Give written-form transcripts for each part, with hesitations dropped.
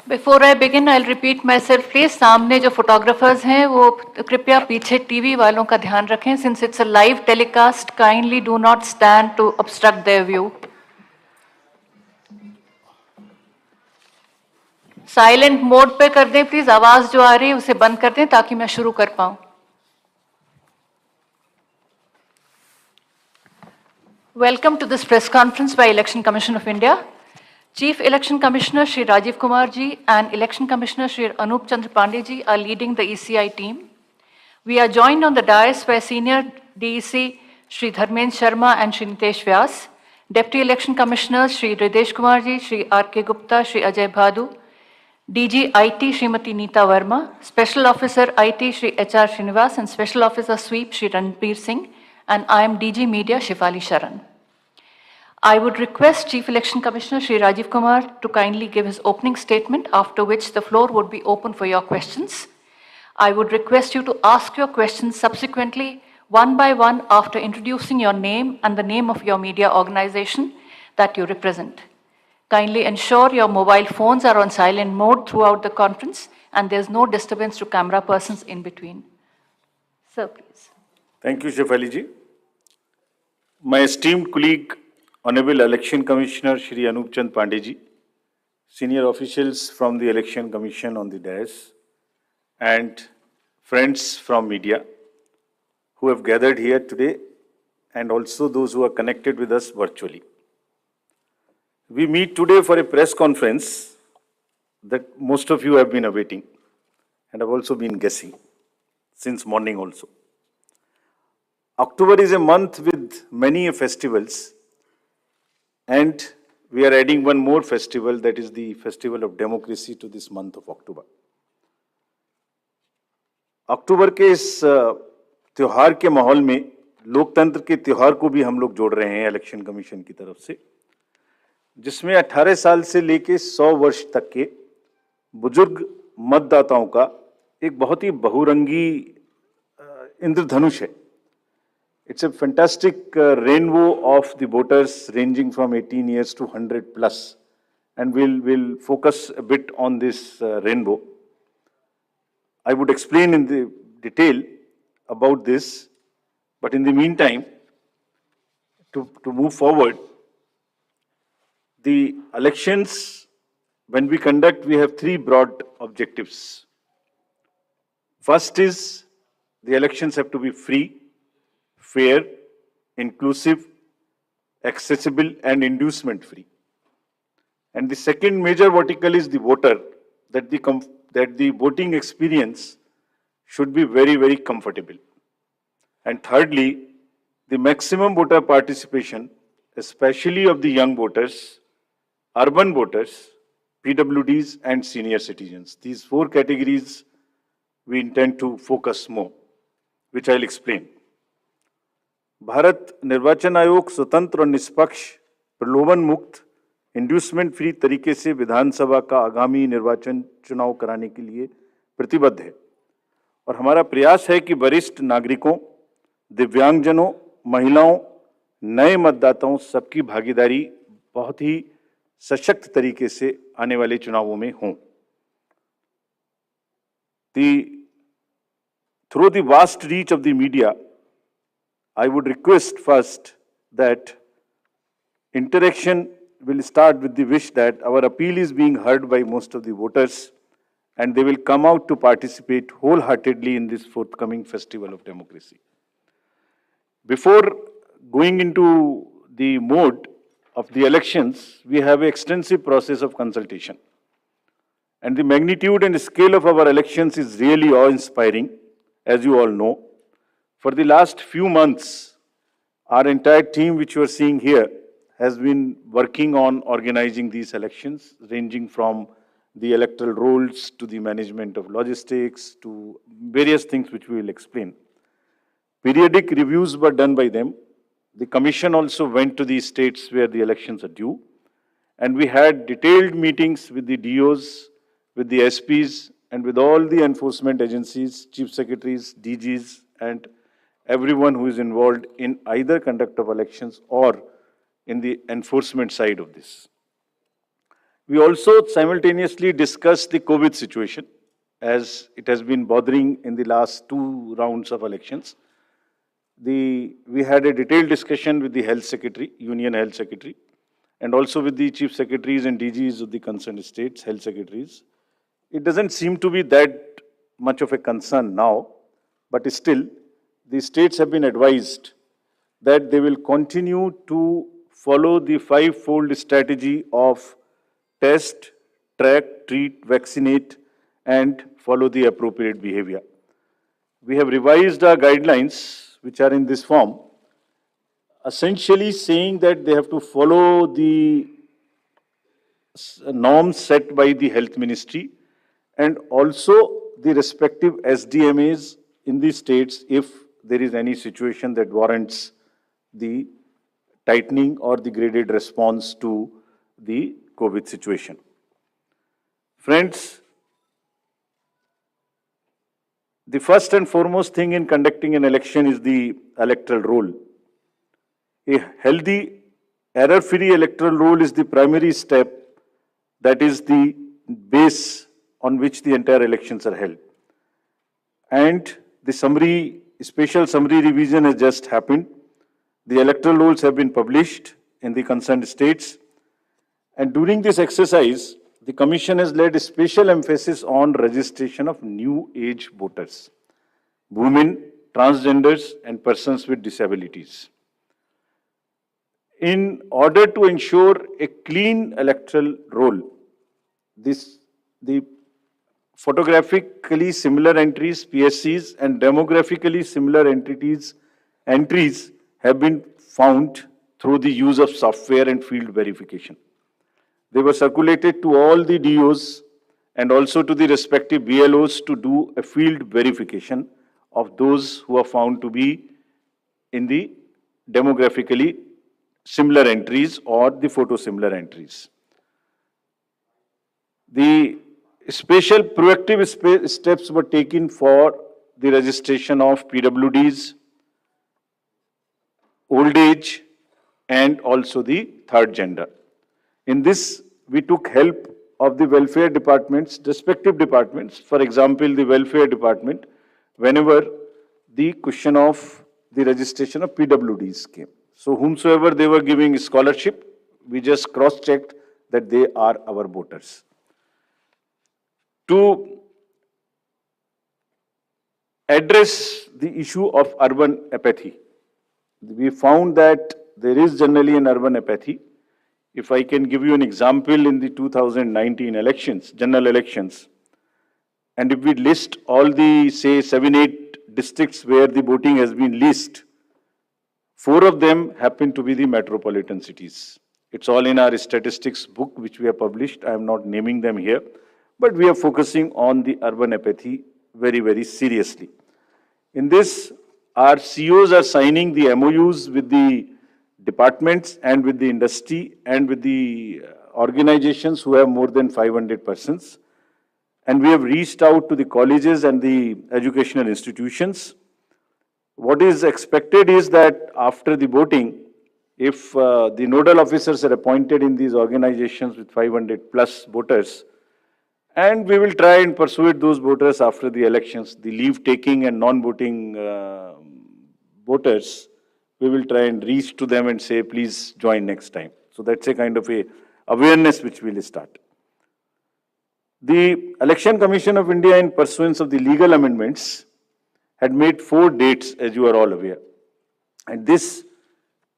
Before I begin, I'll repeat myself, please. सामने जो photographers हैं, वो कृपया पीछे TV वालों का ध्यान रखें. Since it's a live telecast, kindly do not stand to obstruct their view. Silent mode पे कर दें, please. आवाज जो आ रही है, उसे बंद कर दें, ताकि मैं शुरू कर पाऊं. Welcome to this press conference by Election Commission of India. Chief Election Commissioner Shri Rajiv Kumar ji and Election Commissioner Shri Anup Chandra Pandey ji are leading the ECI team. We are joined on the dais by Senior DEC Shri Dharmendra Sharma and Shri Nitesh Vyas, Deputy Election Commissioners Shri Ridesh Kumar ji, Shri R.K. Gupta, Shri Ajay Bhadu, DG IT Srimati Neeta Verma, Special Officer IT Shri HR Srinivas and Special Officer Sweep Shri Ranbir Singh, and I am DG Media Shifali Sharan. I would request Chief Election Commissioner Shri Rajiv Kumar to kindly give his opening statement, after which the floor would be open for your questions. I would request you to ask your questions subsequently, one by one, after introducing your name and the name of your media organization that you represent. Kindly ensure your mobile phones are on silent mode throughout the conference and there's no disturbance to camera persons in between. Sir, please. Thank you, Shefali ji. My esteemed colleague, Honorable Election Commissioner Shri Anup Chandra Pandey ji, senior officials from the Election Commission on the dais, and friends from media who have gathered here today, and also those who are connected with us virtually. We meet today for a press conference that most of you have been awaiting and have also been guessing since morning also. October is a month with many festivals, and we are adding one more festival, that is the Festival of Democracy, to this month of October. अक्टूबर के इस त्योहार के माहौल में लोकतंत्र के त्योहार को भी हम लोग जोड़ रहे हैं इलेक्शन कमीशन की तरफ से, जिसमें 18 साल से लेके 100 वर्ष तक के बुजुर्ग मतदाताओं का एक बहुत ही बहुरंगी इंद्रधनुष है. It's a fantastic rainbow of the voters ranging from 18 years to 100 plus, and we'll focus a bit on this rainbow. I would explain in the detail about this, but in the meantime, to move forward, the elections, when we conduct, we have three broad objectives. First is, the elections have to be free, fair, inclusive, accessible, and inducement free. And the second major vertical is the voter, that the voting experience should be very, very comfortable. And thirdly, the maximum voter participation, especially of the young voters, urban voters, PWDs, and senior citizens. These four categories we intend to focus more, which I'll explain. Bharat निर्वाचन आयोग स्वतंत्र और निष्पक्ष, प्रलोभन मुक्त, inducement free तरीके से विधानसभा का आगामी निर्वाचन चुनाव कराने के लिए प्रतिबद्ध है, और हमारा प्रयास है कि वरिष्ठ नागरिकों, दिव्यांगजनों, महिलाओं, नए मतदाताओं सबकी भागीदारी बहुत ही सशक्त तरीके से आने वाले चुनावों में हो. Through the vast reach of the media, I would request first that interaction will start with the wish that our appeal is being heard by most of the voters and they will come out to participate wholeheartedly in this forthcoming Festival of Democracy. Before going into the mode of the elections, we have an extensive process of consultation. And the magnitude and scale of our elections is really awe-inspiring, as you all know. For the last few months, our entire team, which you are seeing here, has been working on organizing these elections, ranging from the electoral rolls to the management of logistics to various things which we will explain. Periodic reviews were done by them. The commission also went to the states where the elections are due, and we had detailed meetings with the DOs, with the SPs, and with all the enforcement agencies, chief secretaries, DGs, and everyone who is involved in either conduct of elections or in the enforcement side of this. We also simultaneously discussed the COVID situation, as it has been bothering in the last 2 rounds of elections. We had a detailed discussion with the Health Secretary, Union Health Secretary, and also with the Chief Secretaries and DGs of the concerned states, Health Secretaries. It doesn't seem to be that much of a concern now, but still, the states have been advised that they will continue to follow the 5-fold strategy of test, track, treat, vaccinate, and follow the appropriate behavior. We have revised our guidelines, which are in this form, essentially saying that they have to follow the norms set by the Health Ministry and also the respective SDMAs in the states if there is any situation that warrants the tightening or the graded response to the COVID situation. Friends, the first and foremost thing in conducting an election is the electoral roll. A healthy, error-free electoral roll is the primary step, that is the base on which the entire elections are held. And the special summary revision has just happened. The electoral rolls have been published in the concerned states. And during this exercise, the Commission has laid a special emphasis on registration of new age voters, women, transgenders, and persons with disabilities. In order to ensure a clean electoral roll, the photographically similar entries, PSCs, and demographically similar entries have been found through the use of software and field verification. They were circulated to all the DOs and also to the respective BLOs to do a field verification of those who are found to be in the demographically similar entries or the photo-similar entries. The special proactive steps were taken for the registration of PWDs, old age, and also the third gender. In this, we took help of the welfare departments, respective departments. For example, the welfare department, whenever the question of the registration of PWDs came. So whomsoever they were giving scholarship, we just cross-checked that they are our voters. To address the issue of urban apathy, we found that there is generally an urban apathy. If I can give you an example, in the 2019 elections, general elections, and if we list all the, say, 7-8 districts where the voting has been least, 4 of them happen to be the metropolitan cities. It's all in our statistics book, which we have published. I am not naming them here, but we are focusing on the urban apathy very, very seriously. In this, our CEOs are signing the MOUs with the departments and with the industry and with the organizations who have more than 500 persons. And we have reached out to the colleges and the educational institutions. What is expected is that after the voting, if the nodal officers are appointed in these organizations with 500 plus voters, and we will try and persuade those voters after the elections, the leave-taking and non-voting voters, we will try and reach to them and say, please join next time. So that's a kind of a awareness which we will start. The Election Commission of India, in pursuance of the legal amendments, had made 4 dates, as you are all aware. And this,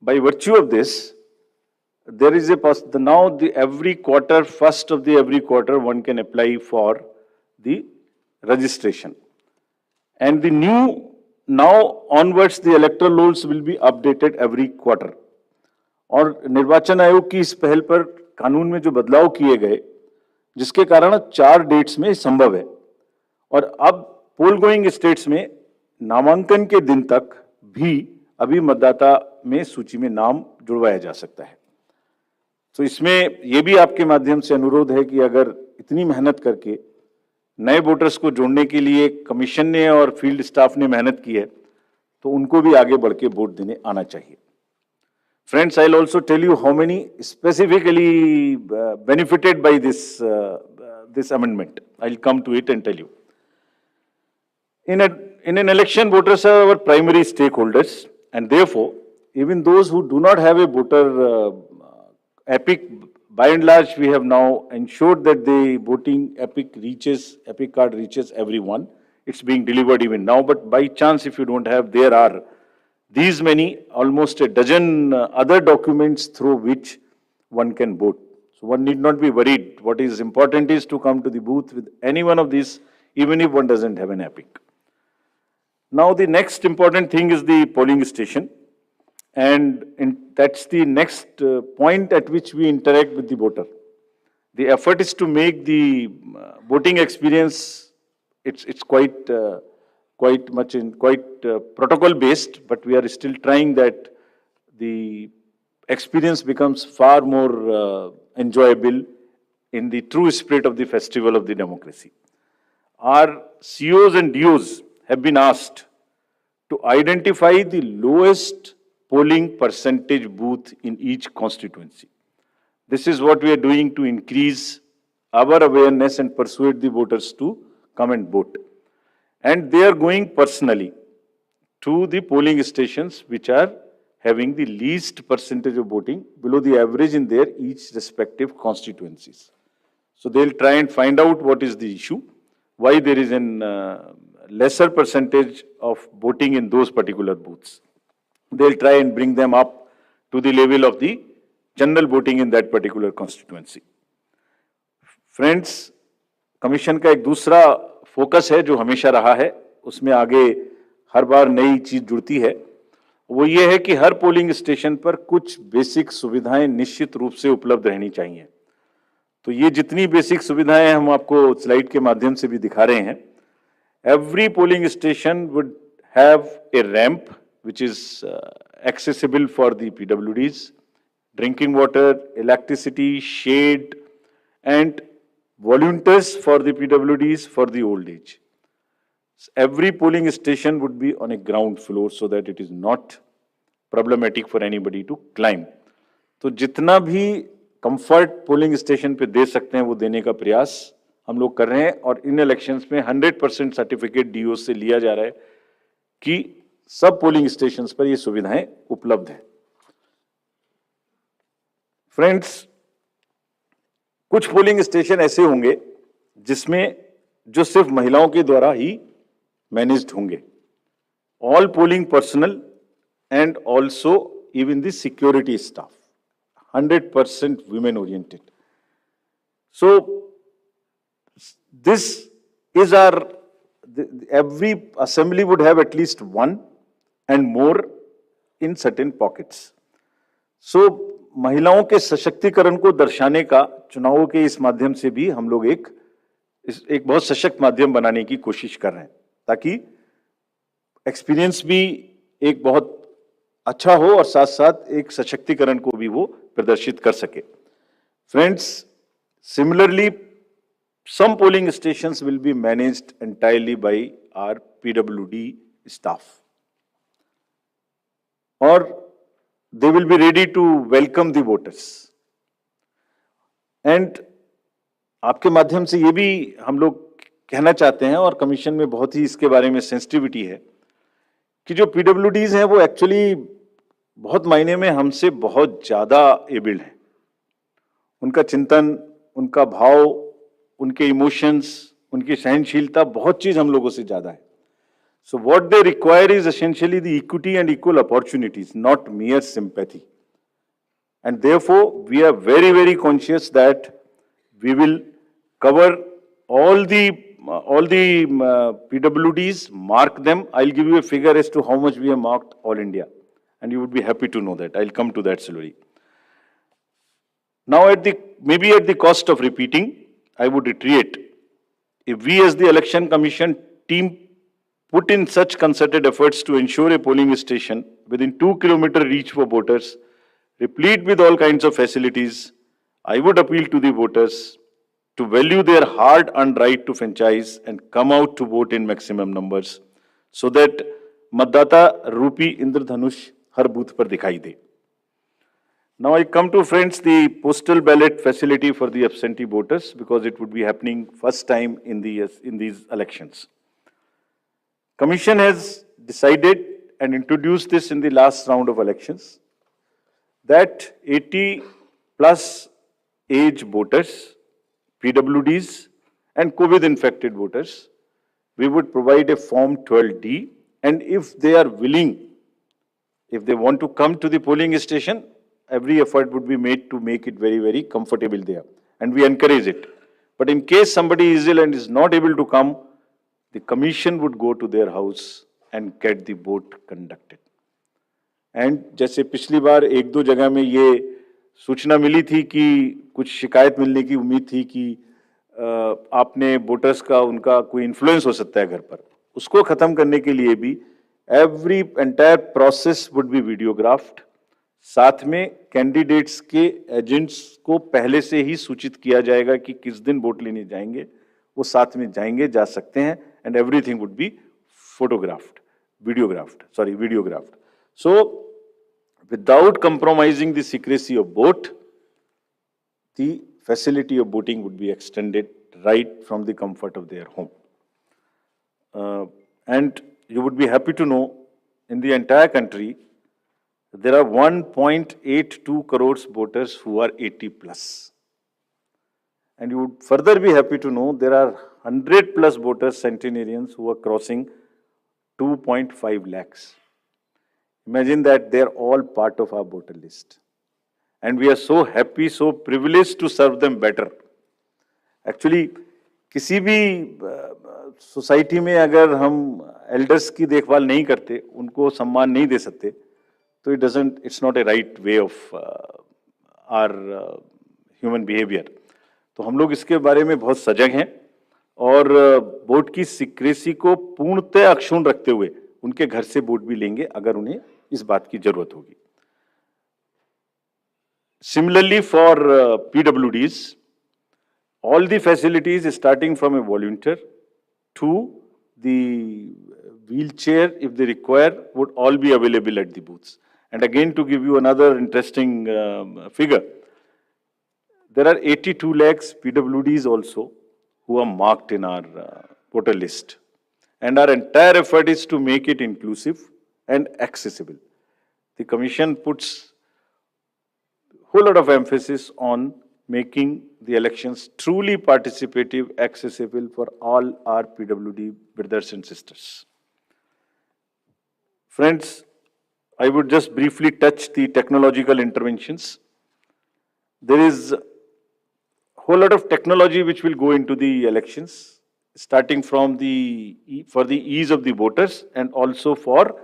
by virtue of this, there is every quarter, first of the every quarter, one can apply for the registration. And the new, now onwards, the electoral rolls will be updated every quarter. और निर्वाचन आयोग की इस पहल पर कानून में जो बदलाव किए गए, जिसके कारण 4 डेट्स में संभव है, और अब पोल गोइंग स्टेट्स में नामांकन के दिन तक भी अभी मतदाता में सूची में नाम जुड़वाया जा सकता है. तो इसमें यह भी आपके माध्यम से अनुरोध है कि अगर इतनी मेहनत करके नए वोटर्स को जोड़ने के लिए कमीशन ने और फील्ड स्टाफ ने मेहनत की है, तो उनको भी आगे बढ़ के वोट देने आना चाहिए. Friends, I'll also tell you how many specifically benefited by this, this amendment. I'll come to it and tell you. In an election, voters are our primary stakeholders, and therefore, even those who do not have a voter epic, by and large, we have now ensured that the voting epic card reaches everyone. It's being delivered even now, but by chance, if you don't have, there are these many, almost a dozen other documents through which one can vote. So one need not be worried. What is important is to come to the booth with any one of these, even if one doesn't have an epic. Now the next important thing is the polling station. And that's the next point at which we interact with the voter. The effort is to make the voting experience, it's quite protocol based, but we are still trying that the experience becomes far more enjoyable in the true spirit of the festival of the democracy. Our COs and DOs have been asked to identify the lowest polling percentage booth in each constituency. This is what we are doing to increase our awareness and persuade the voters to come and vote. And they are going personally to the polling stations which are having the least percentage of voting below the average in their each respective constituencies. So they'll try and find out what is the issue, why there is an lesser percentage of voting in those particular booths. They'll try and bring them up to the level of the general voting in that particular constituency. Friends, commission का एक दूसरा focus है जो हमेशा रहा है, उसमें आगे हर बार नई चीज जुड़ती है, वो ये है कि हर पोलिंग स्टेशन पर कुछ बेसिक सुविधाएं निश्चित रूप से उपलब्ध रहनी चाहिए. तो ये जितनी बेसिक सुविधाएं हम आपको स्लाइड के माध्यम से भी दिखा रहे हैं. Every polling station would have a ramp which is accessible for the PWDs, drinking water, electricity, shade, and volunteers for the PWDs for the old age. Every polling station would be on a ground floor so that it is not problematic for anybody to climb. तो जितना भी comfort polling station पे दे सकते हैं वो देने का प्रयास हम लोग कर रहे हैं और इन इलेक्शंस में 100% सर्टिफिकेट डीओ से लिया जा रहा है कि सब पोलिंग स्टेशंस पर ये सुविधाएं उपलब्ध हैं. फ्रेंड्स, कुछ पोलिंग स्टेशन ऐसे होंगे जिसमें जो सिर्फ महिलाओं के द्वारा ही मैनेज्ड होंगे. All polling personal and also even the security staff 100% women oriented. So this is every assembly would have at least one and more in certain pockets. So महिलाओं के सशक्तिकरण को दर्शाने का चुनावों के इस माध्यम से भी हम लोग एक बहुत सशक्त माध्यम बनाने की कोशिश कर रहे हैं ताकि एक्सपीरियंस भी एक बहुत अच्छा हो और साथ साथ एक सशक्तिकरण को भी वो प्रदर्शित कर सके. Friends, similarly some polling stations will be managed entirely by our PWD staff, or they will be ready to welcome the voters. And आपके माध्यम से ये भी हम लोग कहना चाहते हैं और कमीशन में बहुत ही इसके बारे में सेंसिटिविटी है कि जो PWDs हैं वो एक्चुअली बहुत मायने में हमसे बहुत ज्यादा एबल्ड हैं. उनका चिंतन, उनका भाव, उनके इमोशंस, उनकी सहनशीलता बहुत चीज हम लोगों से ज्यादा है. So what they require is essentially the equity and equal opportunities, not mere sympathy. And therefore, we are very, very conscious that we will cover all the PWDs, mark them. I'll give you a figure as to how much we have marked all India, and you would be happy to know that. I'll come to that slowly. Now, maybe at the cost of repeating, I would reiterate, if we as the Election Commission team put in such concerted efforts to ensure a polling station within 2-kilometer reach for voters, replete with all kinds of facilities, I would appeal to the voters to value their hard-earned right to franchise and come out to vote in maximum numbers so that मतदाता रूपी इंद्रधनुष हर booth पर दिखाई दे. Now I come to, friends, the postal ballot facility for the absentee voters, because it would be happening first time in these elections. Commission has decided and introduced this in the last round of elections, that 80 plus age voters, PWDs and COVID infected voters, we would provide a form 12D, and if they are willing, if they want to come to the polling station, every effort would be made to make it very, very comfortable there, and we encourage it. But in case somebody is ill and is not able to come, the commission would go to their house and get the vote conducted. And जैसे पिछली बार एक दो जगह में ये सूचना मिली थी कि कुछ शिकायत मिलने की उम्मीद थी कि आपने वोटर्स का उनका कोई इन्फ्लुएंस हो सकता है घर पर, उसको खत्म करने के लिए भी every entire process would be videographed. साथ में कैंडिडेट्स के एजेंट्स को पहले से ही सूचित किया जाएगा कि किस दिन वोट लेने जाएंगे, वो साथ में जाएंगे, जा सकते हैं, and everything would be photographed, videographed. So, without compromising the secrecy of vote, the facility of voting would be extended right from the comfort of their home. And you would be happy to know, in the entire country, there are 1.82 crores voters who are 80 plus. And you would further be happy to know there are 100 plus voters, centenarians, who are crossing 2.5 lakhs. Imagine that they are all part of our voter list. And we are so happy, so privileged to serve them better. Actually, किसी भी society में अगर हम elders की देखभाल नहीं करते, उनको सम्मान नहीं दे सकते, तो it's not a right way of our human behavior. तो हम लोग इसके बारे में बहुत सजग हैं और वोट की सिक्रेसी को पूर्णतः अक्षुण्ण रखते हुए उनके घर से वोट भी लेंगे अगर उन्हें इस बात की जरूरत होगी। Similarly, for PWDs, all the facilities starting from a volunteer to the wheelchair, if they require, would all be available at the booths. And again, to give you another interesting figure, there are 82 lakhs PWDs also who are marked in our voter list. And our entire effort is to make it inclusive and accessible. The Commission puts a whole lot of emphasis on making the elections truly participative, accessible for all our PWD brothers and sisters. Friends, I would just briefly touch the technological interventions. There is a whole lot of technology which will go into the elections, starting from for the ease of the voters and also for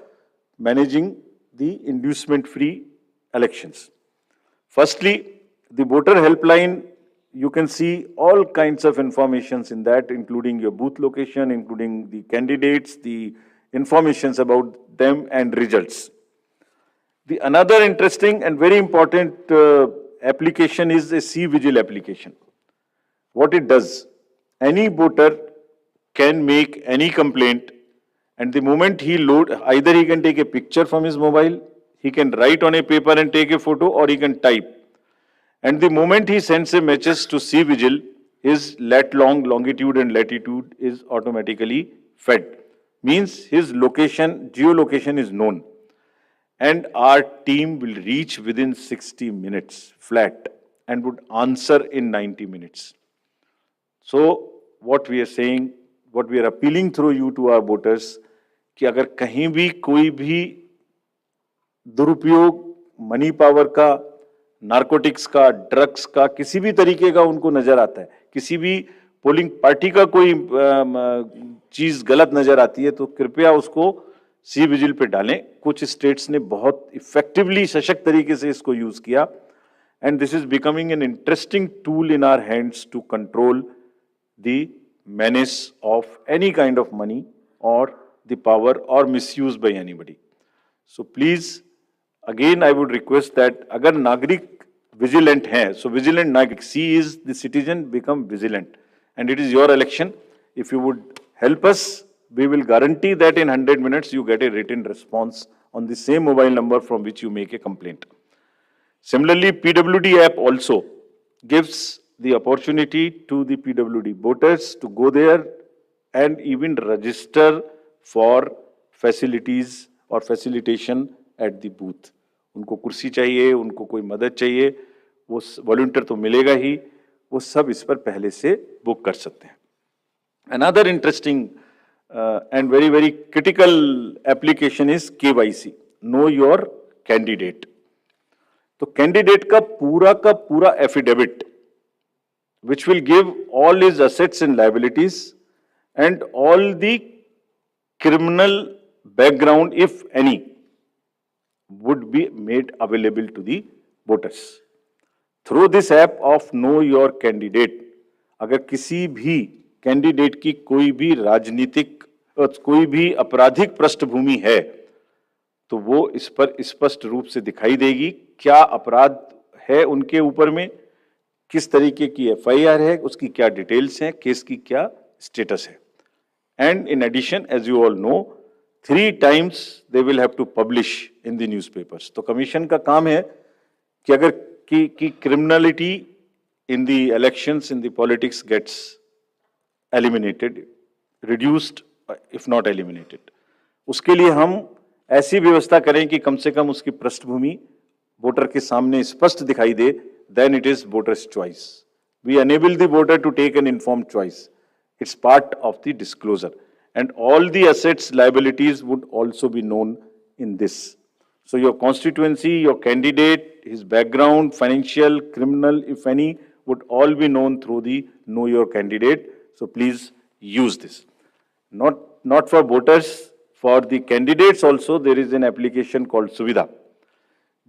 managing the inducement-free elections. Firstly, the voter helpline, you can see all kinds of informations in that, including your booth location, including the candidates, the informations about them and results. The another interesting and very important application is a C-Vigil application. What it does, any voter can make any complaint, and the moment he load, either he can take a picture from his mobile, he can write on a paper and take a photo, or he can type. And the moment he sends a message to C-Vigil, his longitude and latitude is automatically fed. Means his location, geolocation is known. And our team will reach within 60 minutes flat and would answer in 90 minutes. So what we are saying, what we are appealing through you to our voters, कि अगर कहीं भी कोई भी दुरुपयोग money power का, narcotics का, drugs का, किसी भी तरीके का उनको नजर आता है, किसी भी पोलिंग पार्टी का कोई चीज गलत नजर आती है, तो कृपया उसको सी विजिल पे डालें। कुछ स्टेट्स ने बहुत इफेक्टिवली, सशक्त तरीके से इसको यूज किया, and this is becoming an interesting tool in our hands to control the menace of any kind of money or the power or misuse by anybody. So please, again I would request that agar nagrik vigilant hai, so vigilant nagrik, C is the citizen, become vigilant, and it is your election. If you would help us, we will guarantee that in 100 minutes you get a written response on the same mobile number from which you make a complaint. Similarly, PWD app also gives the opportunity to the PWD voters to go there and even register for facilities or facilitation at the booth. उनको कुर्सी चाहिए, उनको कोई मदद चाहिए, वो volunteer तो मिलेगा ही, वो सब इस पर पहले से बुक कर सकते हैं. Another interesting and very critical application is KYC, know your candidate. तो कैंडिडेट का पूरा affidavit which will give all his assets and liabilities and all the criminal background, if any, would be made available to the voters. Through this app of Know Your Candidate, अगर किसी भी candidate की कोई भी राजनीतिक कोई भी आपराधिक पृष्ठभूमि है तो वो इस पर स्पष्ट रूप से दिखाई देगी, क्या अपराध है उनके ऊपर में, किस तरीके की एफआईआर है, उसकी क्या डिटेल्स हैं, केस की क्या स्टेटस है. And in addition, as you all know, 3 times they will have to publish in the newspapers. तो कमीशन का काम है कि अगर की criminality in the elections, in the politics gets eliminated, reduced, if not eliminated, उसके लिए हम ऐसी व्यवस्था करें कि कम से कम उसकी पृष्ठभूमि वोटर के सामने स्पष्ट दिखाई दे. Then it is voter's choice. We enable the voter to take an informed choice. It's part of the disclosure. And all the assets, liabilities would also be known in this. So your constituency, your candidate, his background, financial, criminal, if any, would all be known through the Know Your Candidate. So please use this. Not for voters, for the candidates also there is an application called Suvidha.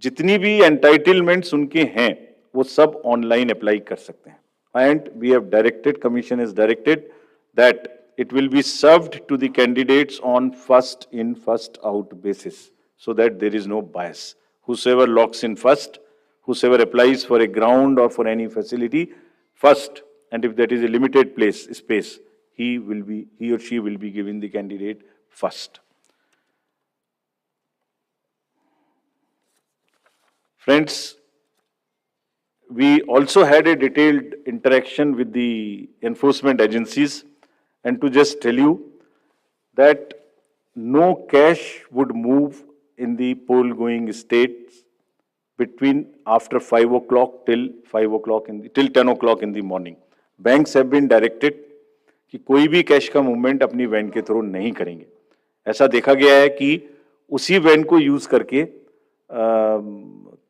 जितनी भी entitlements उनके हैं वो सब online apply कर सकते हैं. And we have directed, commission is directed that it will be served to the candidates on first in first out basis, so that there is no bias. Whosoever locks in first, whosoever applies for a ground or for any facility first, and if that is a limited space, he or she will be given the candidate first. Friends, we also had a detailed interaction with the enforcement agencies, and to just tell you that no cash would move in the poll going states between after 5 o'clock till 10 o'clock in the morning. Banks have been directed कि कोई भी cash का movement अपनी van के through नहीं करेंगे. ऐसा देखा गया है कि उसी वैन को यूज करके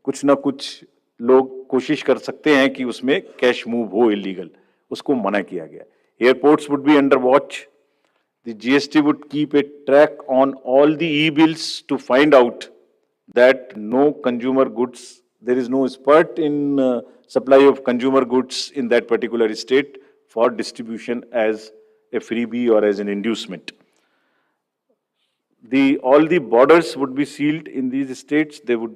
कुछ ना कुछ लोग कोशिश कर सकते हैं कि उसमें कैश मूव हो इलीगल, उसको मना किया गया. Airports would be under watch. The GST would keep a track on all the e-bills to find out that no consumer goods, there is no spurt in supply of consumer goods in that particular state for distribution as a freebie or as an inducement. All the borders would be sealed in these states. There would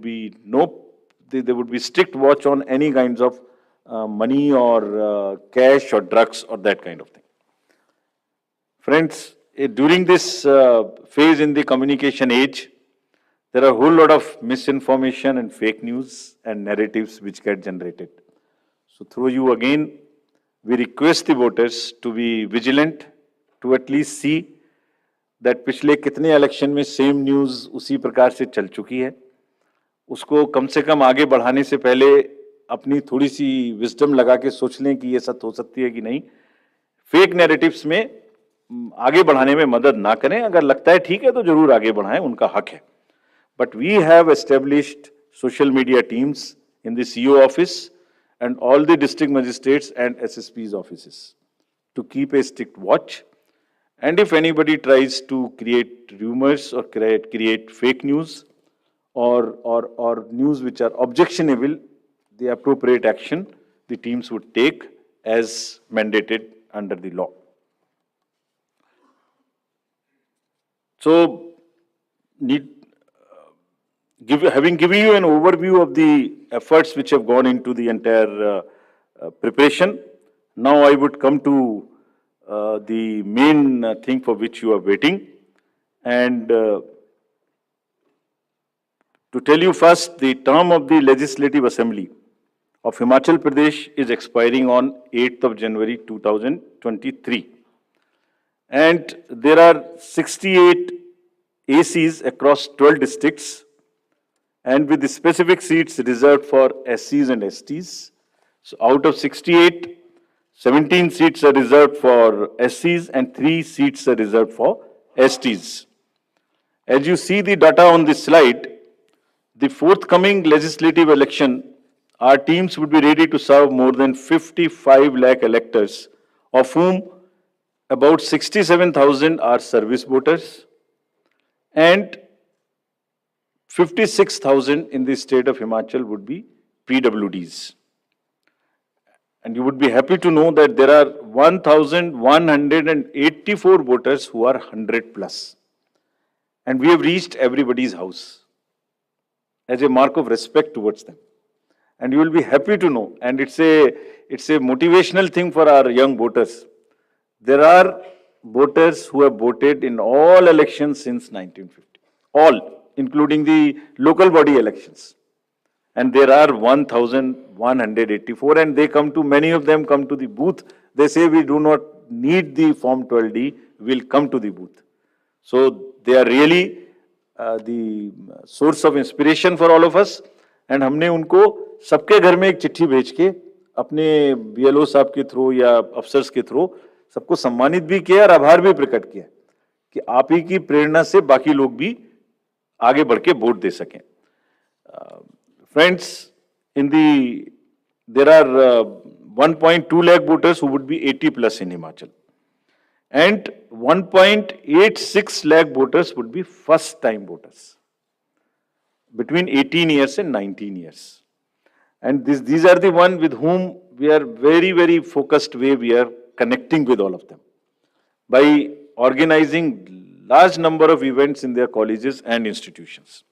be strict watch on any kinds of money or cash or drugs or that kind of thing. Friends, during this phase in the communication age, there are a whole lot of misinformation and fake news and narratives which get generated. So through you again, we request the voters to be vigilant, to at least see that पिछले कितने election में same news उसी प्रकार से चल चुकी है. उसको कम से कम आगे बढ़ाने से पहले अपनी थोड़ी सी विजडम लगा के सोच लें कि ये सच हो सकती है कि नहीं. फेक नैरेटिव्स में आगे बढ़ाने में मदद ना करें. अगर लगता है ठीक है तो जरूर आगे बढ़ाएं, उनका हक है. But we have established social media teams in the CO office and all the district magistrates and SSPs offices to keep a strict watch. And if anybody tries to create rumours और create fake news or news which are objectionable, the appropriate action the teams would take as mandated under the law. So, having given you an overview of the efforts which have gone into the entire preparation, now I would come to the main thing for which you are waiting, and To tell you first, the term of the Legislative Assembly of Himachal Pradesh is expiring on 8th of January 2023. And there are 68 ACs across 12 districts, and with the specific seats reserved for SCs and STs. So out of 68, 17 seats are reserved for SCs and 3 seats are reserved for STs. As you see the data on this slide, the forthcoming legislative election, our teams would be ready to serve more than 55 lakh electors, of whom about 67,000 are service voters and 56,000 in the state of Himachal would be PWDs. And you would be happy to know that there are 1,184 voters who are 100 plus. And we have reached everybody's house as a mark of respect towards them. And you will be happy to know, and it's a motivational thing for our young voters. There are voters who have voted in all elections since 1950, all, including the local body elections. And there are 1,184, and many of them come to the booth. They say we do not need the Form 12D, we'll come to the booth. So they are really the source of inspiration for all of us. And हमने उनको सबके घर में एक चिट्ठी भेज के अपने BLO साहब के थ्रू या अफसर्स के थ्रू सबको सम्मानित भी किया और आभार भी प्रकट किया कि आप ही की प्रेरणा से बाकी लोग भी आगे बढ़ के वोट दे सकें. Friends, there are 1.2 lakh voters who would be 80 plus in Himachal, and 1.86 lakh voters would be first time voters between 18 years and 19 years. And these are the ones with whom we are very, very focused way we are connecting with all of them by organizing large number of events in their colleges and institutions.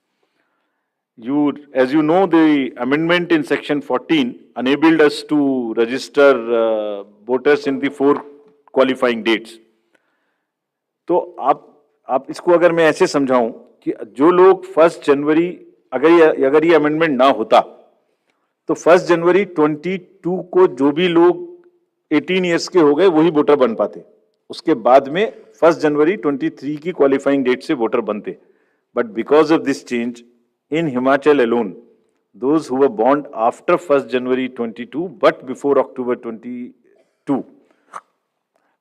As you know, the amendment in section 14 enabled us to register voters in the 4 qualifying dates. तो आप इसको अगर मैं ऐसे समझाऊं कि जो लोग 1 जनवरी अगर ये अमेंडमेंट ना होता तो 1 जनवरी 22 को जो भी लोग 18 इयर्स के हो गए वही वोटर बन पाते. उसके बाद में 1 जनवरी 23 की क्वालिफाइंग डेट से वोटर बनते. But because of this change in Himachal alone, those who were born after 1st January 22 but before October 22,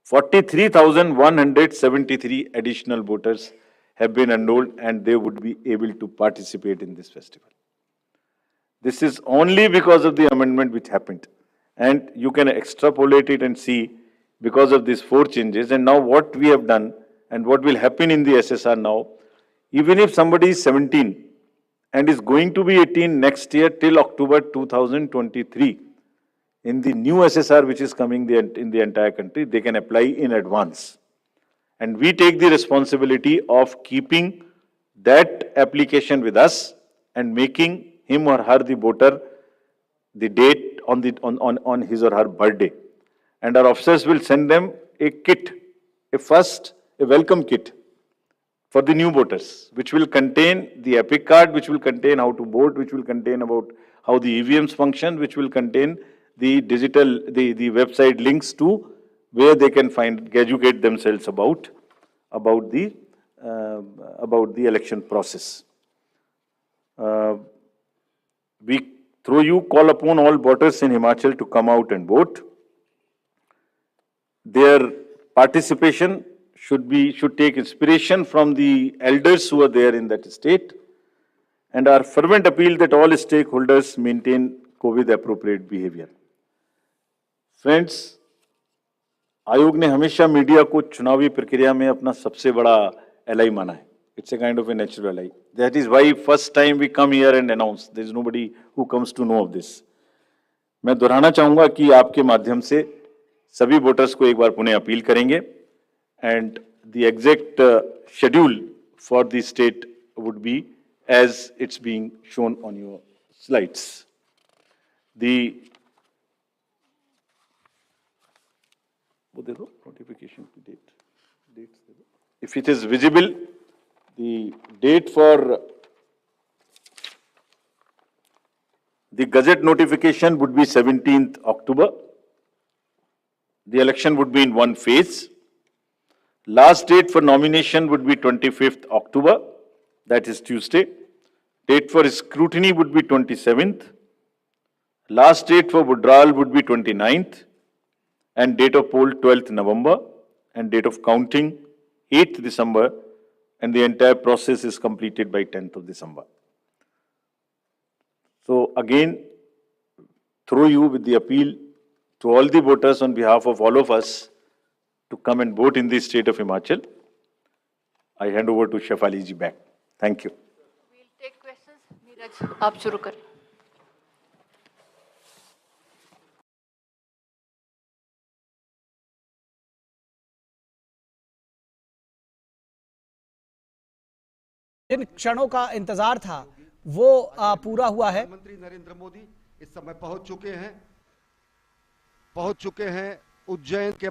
43,173 additional voters have been enrolled and they would be able to participate in this festival. This is only because of the amendment which happened, and you can extrapolate it and see because of these 4 changes. And now what we have done and what will happen in the SSR now, even if somebody is 17 and is going to be 18 next year till October 2023, in the new SSR which is coming in the entire country, they can apply in advance. And we take the responsibility of keeping that application with us and making him or her the voter the date on his or her birthday. And our officers will send them a kit, a welcome kit for the new voters, which will contain the epic card, which will contain how to vote, which will contain about how the EVMs function, which will contain the digital, the website links to where they can educate themselves about the election process. We, through you, call upon all voters in Himachal to come out and vote. Their participation should take inspiration from the elders who are there in that state, and our fervent appeal that all stakeholders maintain COVID appropriate behavior. Friends, आयोग ने हमेशा media को चुनावी प्रक्रिया में अपना सबसे बड़ा एलाई माना है. It's a kind of a natural ally. That is why first time we come here and announce. There is nobody who comes to know of this. मैं दोहराना चाहूँगा कि आपके माध्यम से सभी वोटर्स को एक बार पुनः अपील करेंगे. And the exact schedule for the state would be as it's being shown on your slides. Notification date. If it is visible, the date for The Gazette notification would be 17th October. The election would be in one phase. Last date for nomination would be 25th October, that is Tuesday. Date for scrutiny would be 27th. Last date for withdrawal would be 29th. And date of poll 12th November. And date of counting 8th December. And the entire process is completed by 10th of December. So again, through you with the appeal to all the voters on behalf of all of us to come and vote in the state of Himachal, I hand over to Shefali ji back. Thank you. We'll take questions. Neeraj, आप शुरू करें. जिन क्षणों का इंतजार था वो पूरा हुआ है. प्रधानमंत्री नरेंद्र मोदी इस समय पहुंच चुके हैं उज्जैन के